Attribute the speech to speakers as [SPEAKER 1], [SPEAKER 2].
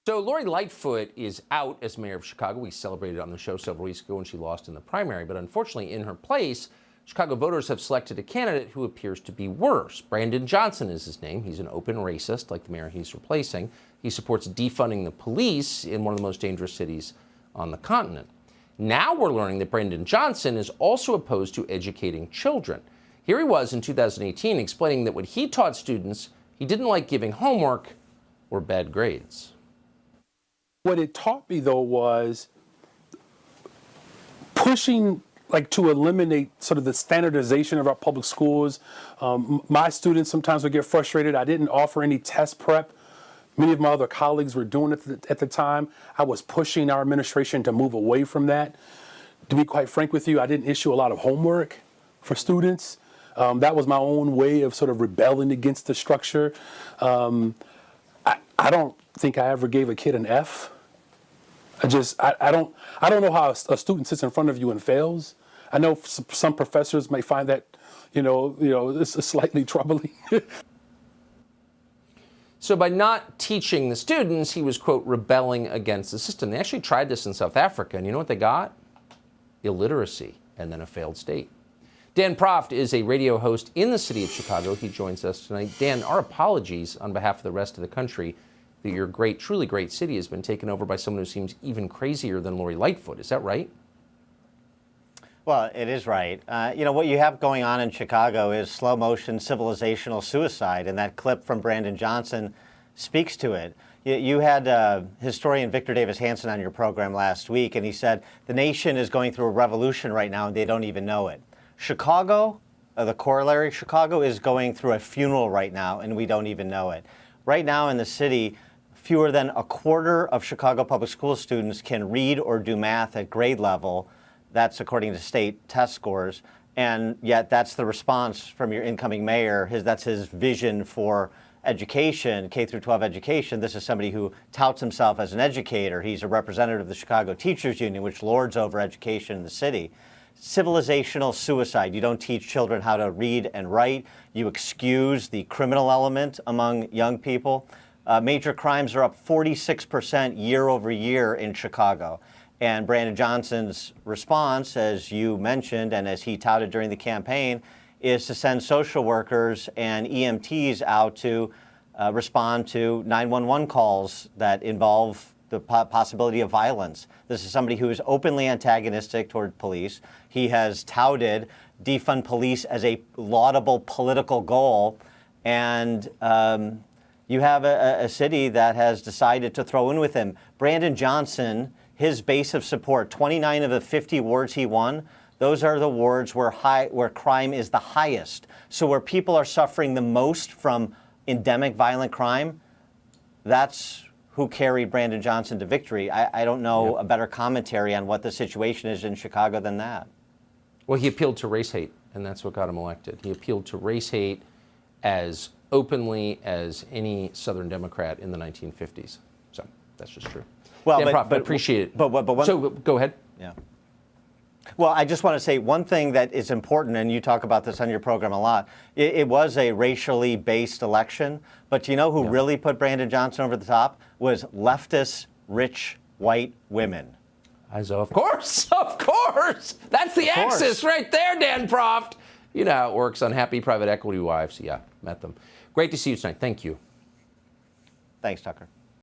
[SPEAKER 1] So Lori Lightfoot is out as mayor of Chicago. We celebrated on the show several weeks ago when she lost in the primary. But unfortunately, in her place, Chicago voters have selected a candidate who appears to be worse. Brandon Johnson is his name. He's an open racist, like the mayor he's replacing. He supports defunding the police in one of the most dangerous cities on the continent. Now we're learning that Brandon Johnson is also opposed to educating children. Here he was in 2018 explaining that when he taught students, he didn't like giving homework or bad grades.
[SPEAKER 2] What it taught me, though, was pushing to eliminate sort of the standardization of our public schools. My students sometimes would get frustrated. I didn't offer any test prep. Many of my other colleagues were doing it at the time. I was pushing our administration to move away from that. To be quite frank with you, I didn't issue a lot of homework for students. That was my own way of sort of rebelling against the structure. I don't think I ever gave a kid an F. I don't know how a student sits in front of you and fails. I know some professors may find that, this is slightly troubling.
[SPEAKER 1] So by not teaching the students, he was, quote, rebelling against the system. They actually tried this in South Africa, and you know what they got? Illiteracy, and then a failed state. Dan Proft is a radio host in the city of Chicago. He joins us tonight. Dan, our apologies on behalf of the rest of the country that your great, truly great city has been taken over by someone who seems even crazier than Lori Lightfoot. Is that right?
[SPEAKER 3] Well, it is right. What you have going on in Chicago is slow motion civilizational suicide, and that clip from Brandon Johnson speaks to it. You had historian Victor Davis Hanson on your program last week, and he said the nation is going through a revolution right now, and they don't even know it. Chicago, the corollary, Chicago is going through a funeral right now, and we don't even know it. Right now in the city, fewer than a quarter of Chicago public school students can read or do math at grade level. That's according to state test scores. And yet that's the response from your incoming mayor. That's his vision for education, K through 12 education. This is somebody who touts himself as an educator. He's a representative of the Chicago Teachers Union, which lords over education in the city. Civilizational suicide. You don't teach children how to read and write. You excuse the criminal element among young people. Major crimes are up 46% year over year in Chicago. And Brandon Johnson's response, as you mentioned, and as he touted during the campaign, is to send social workers and EMTs out to respond to 911 calls that involve the possibility of violence. This is somebody who is openly antagonistic toward police. He has touted defund police as a laudable political goal. And you have a city that has decided to throw in with him. Brandon Johnson, his base of support, 29 of the 50 wards he won, those are the wards where crime is the highest. So where people are suffering the most from endemic violent crime, that's who carried Brandon Johnson to victory. I don't know a better commentary on what the situation is in Chicago than that.
[SPEAKER 1] Well, he appealed to race hate, and that's what got him elected. He appealed to race hate as openly as any Southern Democrat in the 1950s. So that's just true.
[SPEAKER 3] Well,
[SPEAKER 1] Dan Proft, I appreciate it. So go ahead.
[SPEAKER 3] Yeah. Well, I just want to say one thing that is important, and you talk about this on your program a lot. It was a racially based election, but do you know who really put Brandon Johnson over the top? Was leftist, rich, white women.
[SPEAKER 1] Of course. That's the axis right there, Dan Proft. You know how it works. Unhappy private equity wives. Yeah, met them. Great to see you tonight. Thank you.
[SPEAKER 3] Thanks, Tucker.